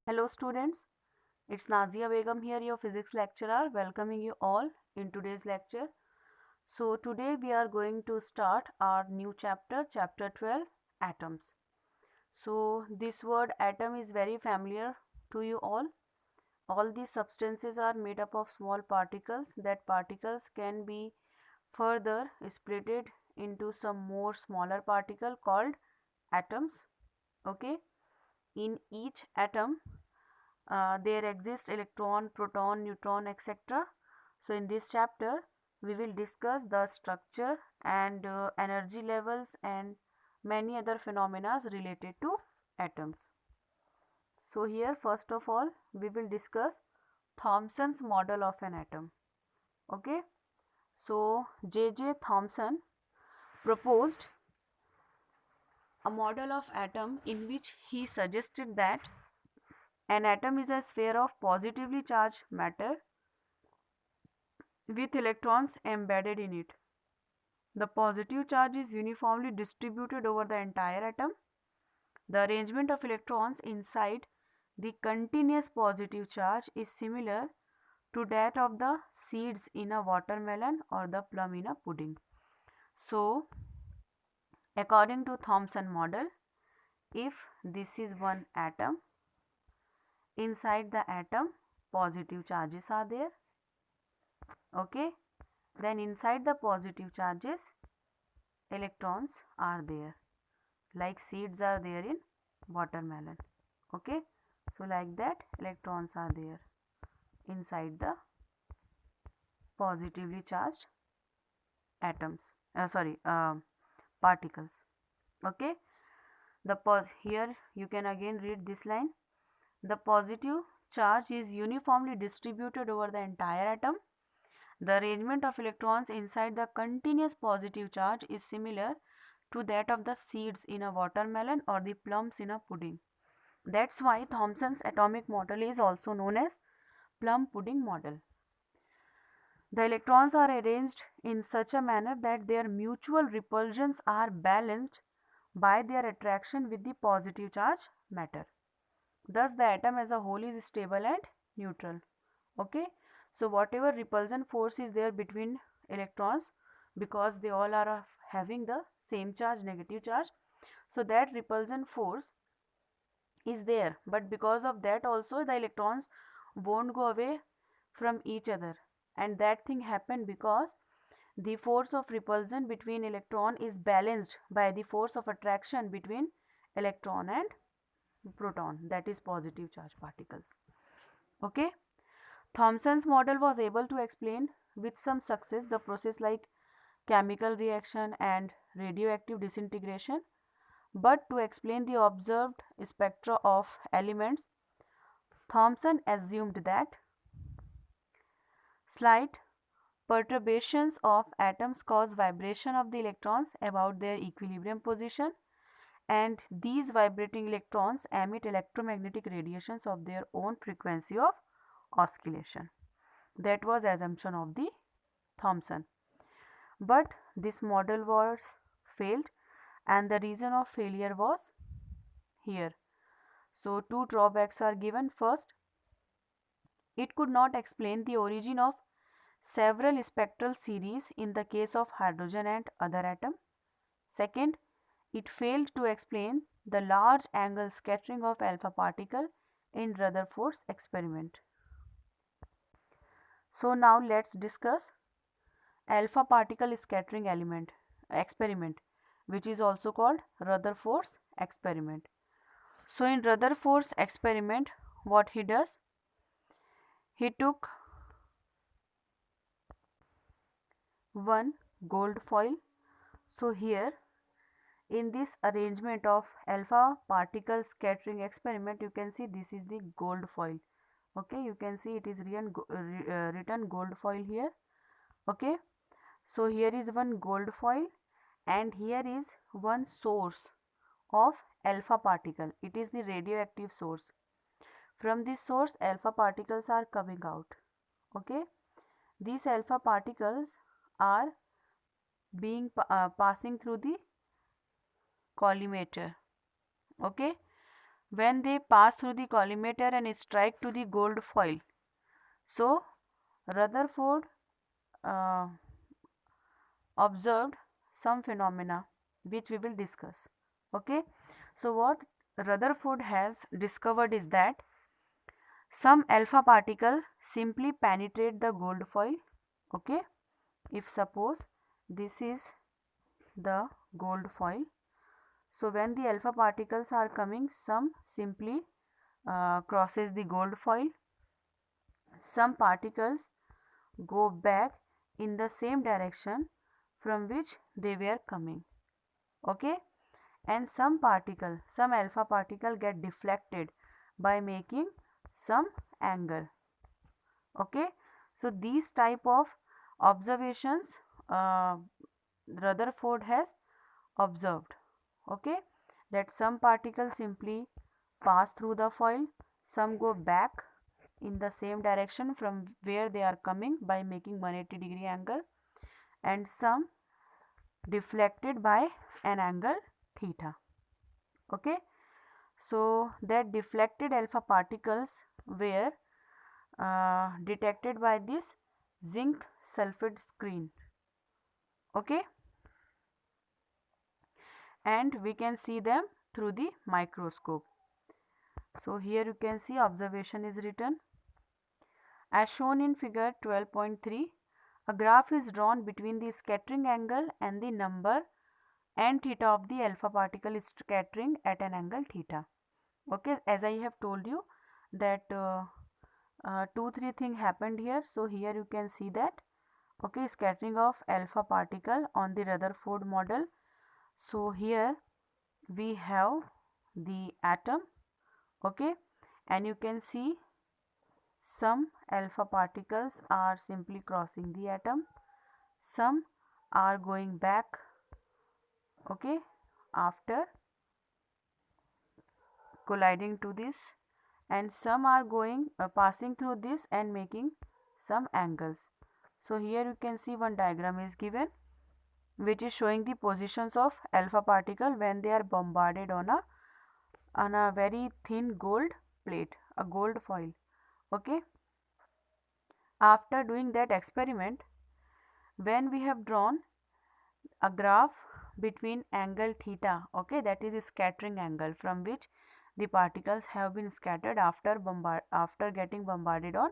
Hello students, it's Nazia Begum here, your physics lecturer, welcoming you all in today's lecture. So today we are going to start our new chapter, chapter 12, atoms. So this word atom is very familiar to you all. All these substances are made up of small particles. That particles can be further splitted into some more smaller particle called atoms. Okay, in each atom there exist electron, proton, neutron, etc. So in this chapter we will discuss the structure and energy levels and many other phenomena related to atoms. So here first of all we will discuss Thomson's model of an atom. Okay, so J.J. Thomson proposed a model of atom in which he suggested that an atom is a sphere of positively charged matter with electrons embedded in it. The positive charge is uniformly distributed over the entire atom. The arrangement of electrons inside the continuous positive charge is similar to that of the seeds in a watermelon or the plum in a pudding. So, according to Thomson model, if this is one atom, inside the atom positive charges are there. Okay, then inside the positive charges electrons are there, like seeds are there in watermelon. Okay, so like that electrons are there inside the positively charged atoms, particles. Okay, here you can again read this line. The positive charge is uniformly distributed over the entire atom. The arrangement of electrons inside the continuous positive charge is similar to that of the seeds in a watermelon or the plums in a pudding. That's why Thomson's atomic model is also known as plum pudding model. The electrons are arranged in such a manner that their mutual repulsions are balanced by their attraction with the positive charge matter. Thus, the atom as a whole is stable and neutral. Okay, so whatever repulsion force is there between electrons, because they all are having the same charge, negative charge, so that repulsion force is there, but because of that also the electrons won't go away from each other, and that thing happened because the force of repulsion between electron is balanced by the force of attraction between electron and proton, that is positive charge particles. Okay, Thomson's model was able to explain with some success the process like chemical reaction and radioactive disintegration. But to explain the observed spectra of elements, Thomson assumed that slight perturbations of atoms cause vibration of the electrons about their equilibrium position, and these vibrating electrons emit electromagnetic radiations of their own frequency of oscillation. That was assumption of the Thomson. But this model was failed, and the reason of failure was here. So two drawbacks are given. First, it could not explain the origin of several spectral series in the case of hydrogen and other atoms. Second, it failed to explain the large angle scattering of alpha particle in Rutherford's experiment. So now let's discuss alpha particle scattering experiment, which is also called Rutherford's experiment. So in Rutherford's experiment, what he does, he took one gold foil. So here in this arrangement of alpha particle scattering experiment, you can see this is the gold foil. Okay, you can see it is written gold foil here. Okay, so here is one gold foil and here is one source of alpha particle. It is the radioactive source. From this source alpha particles are coming out. Okay, these alpha particles are being passing through the collimator. Okay, when they pass through the collimator and strike to the gold foil. So Rutherford uh, observed some phenomena which we will discuss. Okay, so what Rutherford has discovered is that some alpha particle simply penetrate the gold foil. Okay, if suppose this is the gold foil, so when the alpha particles are coming, some simply crosses the gold foil, some particles go back in the same direction from which they were coming. Okay, and some alpha particle get deflected by making some angle. Okay, so these type of observations Rutherford has observed. Okay, that some particles simply pass through the foil, some go back in the same direction from where they are coming by making 180-degree angle, and some deflected by an angle theta. Okay, so that deflected alpha particles were detected by this zinc sulfide screen. Okay, and we can see them through the microscope. So here you can see observation is written. As shown in figure 12.3, a graph is drawn between the scattering angle and the number and theta of the alpha particle is scattering at an angle theta. Okay, as I have told you that 2-3 thing happened here. So here you can see that, okay, scattering of alpha particle on the Rutherford model. So here we have the atom, okay, and you can see some alpha particles are simply crossing the atom, some are going back, okay, after colliding to this, and some are going passing through this and making some angles. So here you can see one diagram is given which is showing the positions of alpha particle when they are bombarded on a very thin gold plate, a gold foil. Okay, after doing that experiment, when we have drawn a graph between angle theta, okay, that is scattering angle from which the particles have been scattered after getting bombarded on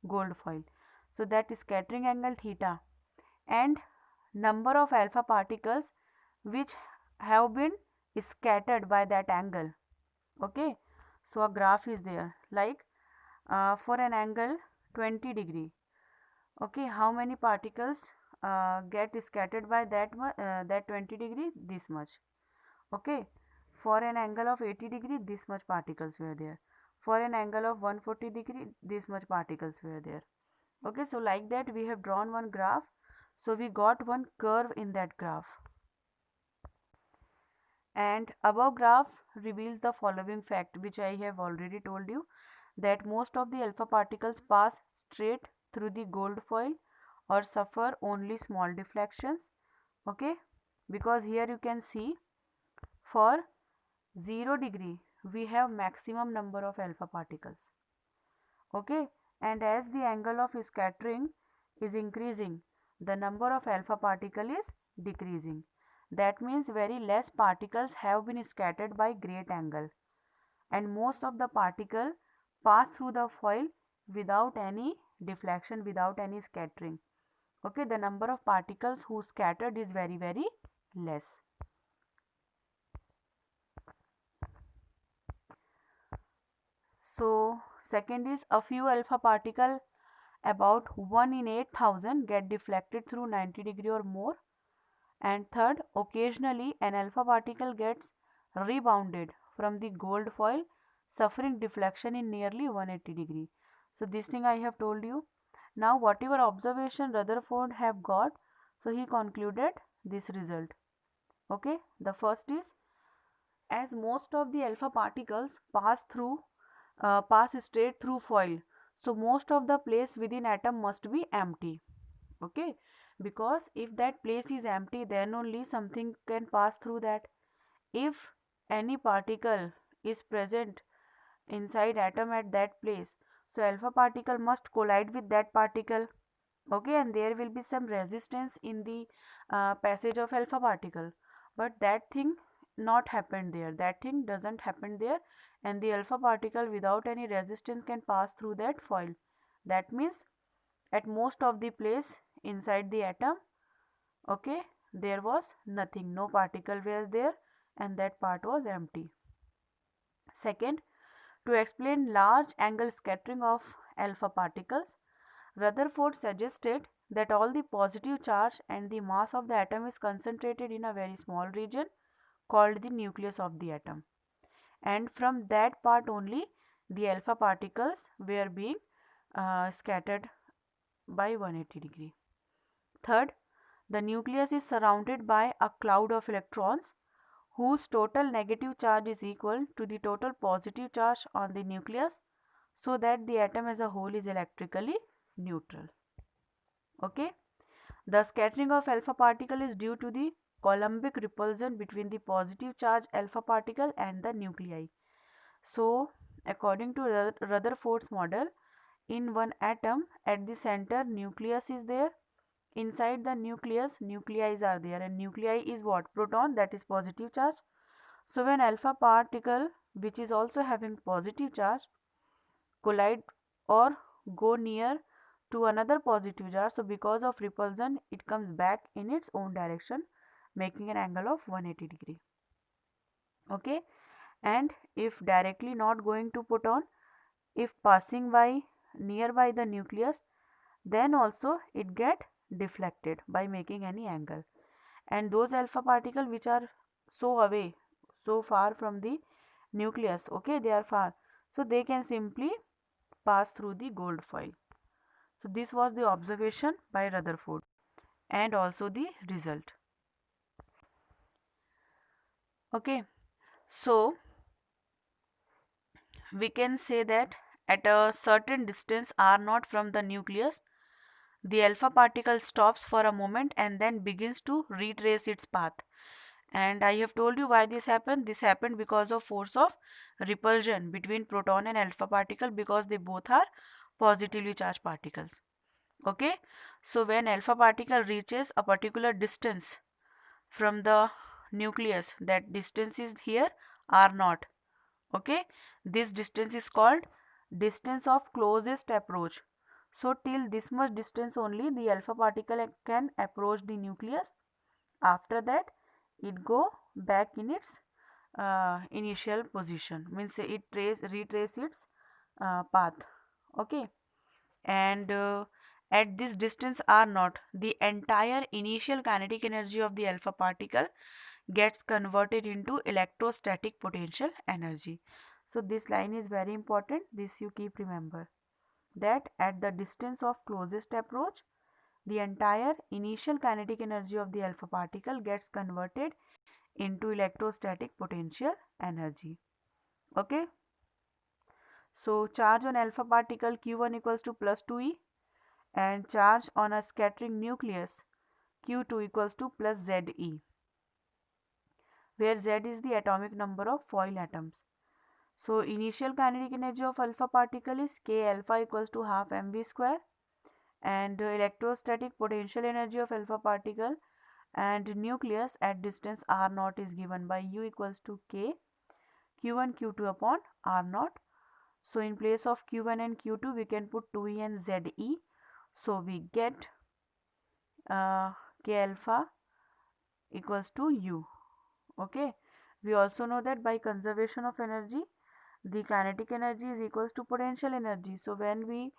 gold foil. So that is scattering angle theta and number of alpha particles which have been scattered by that angle. Okay, so a graph is there like for an angle 20 degree. Okay, how many particles get scattered by that 20 degree? This much. Okay, for an angle of 80 degree, this much particles were there. For an angle of 140 degree, this much particles were there. Okay, so like that we have drawn one graph. So we got one curve in that graph. And above graph reveals the following fact which I have already told you, that most of the alpha particles pass straight through the gold foil or suffer only small deflections. Okay, because here you can see for 0 degree we have maximum number of alpha particles. Okay, and as the angle of scattering is increasing, the number of alpha particle is decreasing. That means very less particles have been scattered by great angle, and most of the particle pass through the foil without any deflection, without any scattering. Okay, the number of particles who scattered is very less. So second is a few alpha particle, about 1 in 8,000, get deflected through 90 degree or more. And third, occasionally an alpha particle gets rebounded from the gold foil, suffering deflection in nearly 180 degree. So this thing I have told you. Now whatever observation Rutherford have got, so he concluded this result. Okay, the first is, as most of the alpha particles pass straight through foil, so most of the place within atom must be empty. Okay, because if that place is empty, then only something can pass through that. If any particle is present inside atom at that place. So alpha particle must collide with that particle, okay, and there will be some resistance in the passage of alpha particle, but that thing not happened there, that thing doesn't happen there, and the alpha particle without any resistance can pass through that foil. That means at most of the place inside the atom, okay, there was nothing, no particle were there, and that part was empty. Second, to explain large angle scattering of alpha particles, Rutherford suggested that all the positive charge and the mass of the atom is concentrated in a very small region called the nucleus of the atom, and from that part only the alpha particles were being scattered by 180 degree. Third, the nucleus is surrounded by a cloud of electrons whose total negative charge is equal to the total positive charge on the nucleus, so that the atom as a whole is electrically neutral. Okay, the scattering of alpha particle is due to the Coulombic repulsion between the positive charge alpha particle and the nuclei. So according to Rutherford's model, in one atom at the center nucleus is there, inside the nucleus nuclei are there, and nuclei is what? Proton, that is positive charge. So when alpha particle, which is also having positive charge, collide or go near to another positive charge, so because of repulsion it comes back in its own direction, making an angle of 180 degree. Okay, and if directly not going to proton, if passing by nearby the nucleus, then also it get deflected by making any angle, and those alpha particle which are so away, so far from the nucleus, okay, they are far, so they can simply pass through the gold foil. So this was the observation by Rutherford and also the result. Okay, so we can say that at a certain distance r naught from the nucleus, the alpha particle stops for a moment and then begins to retrace its path. And I have told you why this happened. This happened because of force of repulsion between proton and alpha particle, because they both are positively charged particles. Okay, so when alpha particle reaches a particular distance from the nucleus, that distance is here r naught. Okay, this distance is called distance of closest approach. So till this much distance only the alpha particle can approach the nucleus. After that it go back in its initial position, means it retrace its path. Okay, and at this distance r naught, the entire initial kinetic energy of the alpha particle gets converted into electrostatic potential energy. So this line is very important, this you keep remember, that at the distance of closest approach, the entire initial kinetic energy of the alpha particle gets converted into electrostatic potential energy. Okay, so charge on alpha particle Q1 equals to plus 2e, and charge on a scattering nucleus Q2 equals to plus Ze, where Z is the atomic number of foil atoms. So initial kinetic energy of alpha particle is K alpha equals to half mv square, and electrostatic potential energy of alpha particle and nucleus at distance r naught is given by U equals to K Q1 Q2 upon r naught. So in place of Q1 and Q2 we can put 2e and Ze. So we get K alpha equals to U. Okay, we also know that by conservation of energy the kinetic energy is equals to potential energy. So when we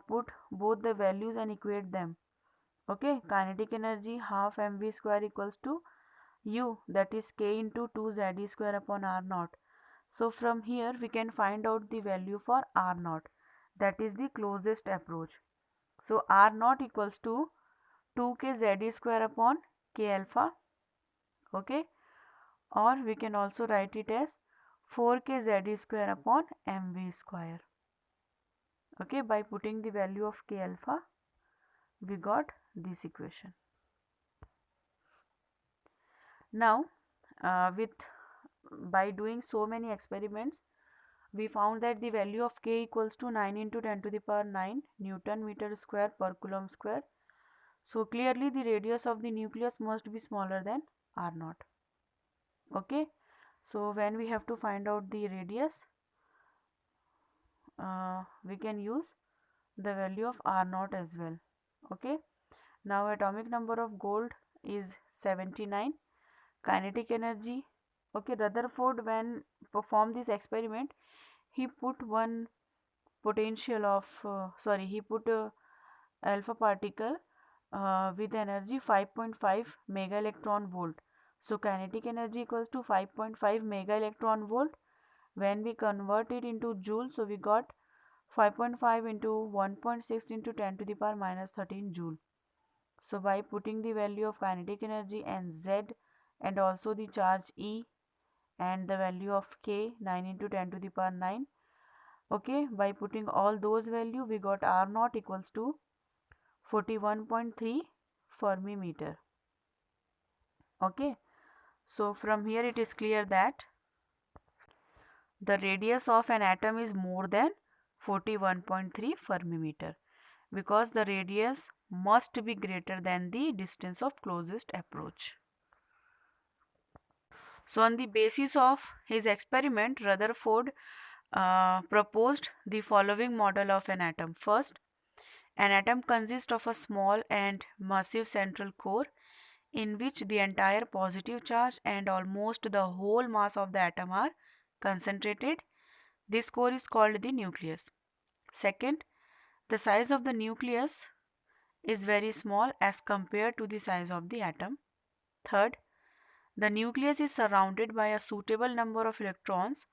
put both the values and equate them, okay, kinetic energy half mv square equals to U, that is K into 2 Ze square upon r naught. So from here we can find out the value for r naught, that is the closest approach. So r naught equals to 2k Ze square upon K alpha. Okay, or we can also write it as 4k Ze square upon mv square. Okay, by putting the value of K alpha we got this equation. Now with by doing so many experiments we found that the value of K equals to 9 into 10 to the power 9 Newton meter square per coulomb square. So clearly the radius of the nucleus must be smaller than R naught. Okay, so when we have to find out the radius, we can use the value of R naught as well. Okay, now atomic number of gold is 79. Kinetic energy, okay, Rutherford when performed this experiment, he put one potential of he put a alpha particle with energy 5.5 mega electron volt. So kinetic energy equals to 5.5 mega electron volt. When we convert it into joule, so we got 5.5 into 1.6 into 10 to the power minus 13 joule. So by putting the value of kinetic energy and Z and also the charge E and the value of K, 9 into 10 to the power 9, okay, by putting all those value we got R naught equals to 41.3 Fermi meter. Okay, so from here it is clear that the radius of an atom is more than 41.3 Fermi meter because the radius must be greater than the distance of closest approach. So on the basis of his experiment, Rutherford proposed the following model of an atom. First, an atom consists of a small and massive central core in which the entire positive charge and almost the whole mass of the atom are concentrated. This core is called the nucleus. Second, the size of the nucleus is very small as compared to the size of the atom. Third, the nucleus is surrounded by a suitable number of electrons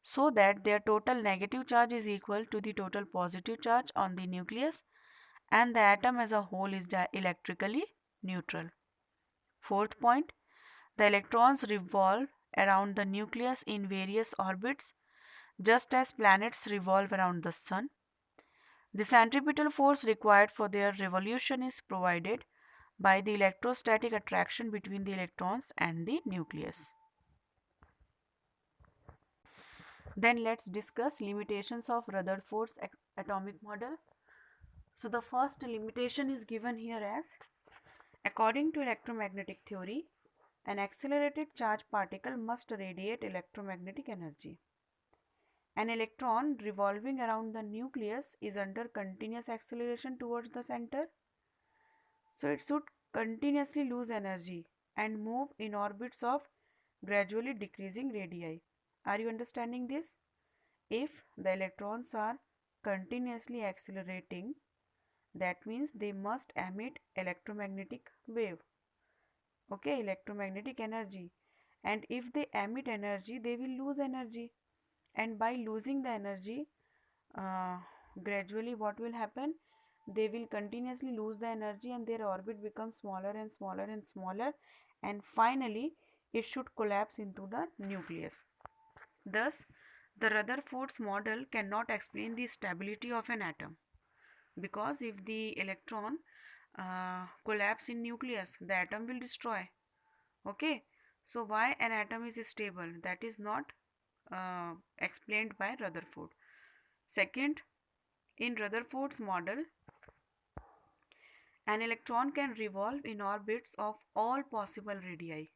so that their total negative charge is equal to the total positive charge on the nucleus and the atom as a whole is electrically neutral. Fourth point, the electrons revolve around the nucleus in various orbits just as planets revolve around the sun. The centripetal force required for their revolution is provided by the electrostatic attraction between the electrons and the nucleus. Then let's discuss limitations of Rutherford's atomic model. So the first limitation is given here as, according to electromagnetic theory, an accelerated charged particle must radiate electromagnetic energy. An electron revolving around the nucleus is under continuous acceleration towards the center. So it should continuously lose energy and move in orbits of gradually decreasing radii. Are you understanding this? If the electrons are continuously accelerating, that means they must emit electromagnetic wave, okay, electromagnetic energy, and if they emit energy they will lose energy, and by losing the energy gradually what will happen, they will continuously lose the energy and their orbit becomes smaller and smaller and smaller, and finally it should collapse into the nucleus. Thus the Rutherford's model cannot explain the stability of an atom, because if the electron collapse in nucleus, the atom will destroy. Okay, so why an atom is stable, that is not explained by Rutherford. Second, in Rutherford's model, an electron can revolve in orbits of all possible radii,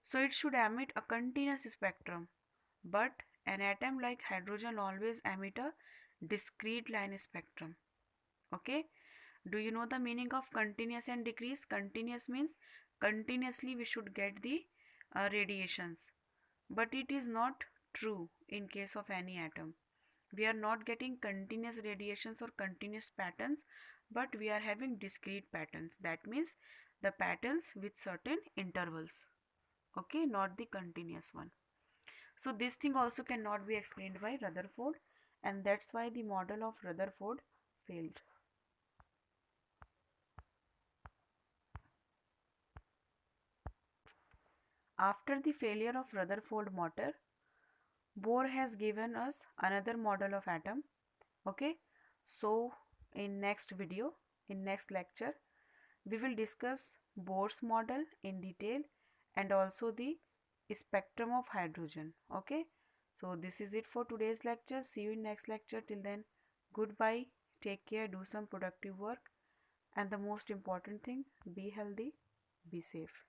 so it should emit a continuous spectrum, but an atom like hydrogen always emit a discrete line spectrum. Okay, do you know the meaning of continuous and decrease? Continuous means continuously we should get the radiations, but it is not true in case of any atom. We are not getting continuous radiations or continuous patterns, but we are having discrete patterns. That means the patterns with certain intervals, okay, not the continuous one. So this thing also cannot be explained by Rutherford, and that's why the model of Rutherford failed. After the failure of Rutherford model, Bohr has given us another model of atom. Okay, so in next video, in next lecture, we will discuss Bohr's model in detail and also the spectrum of hydrogen. Okay, So this is it for today's lecture. See you in next lecture. Till then, goodbye. Take care. Do some productive work. And the most important thing, be healthy, be safe.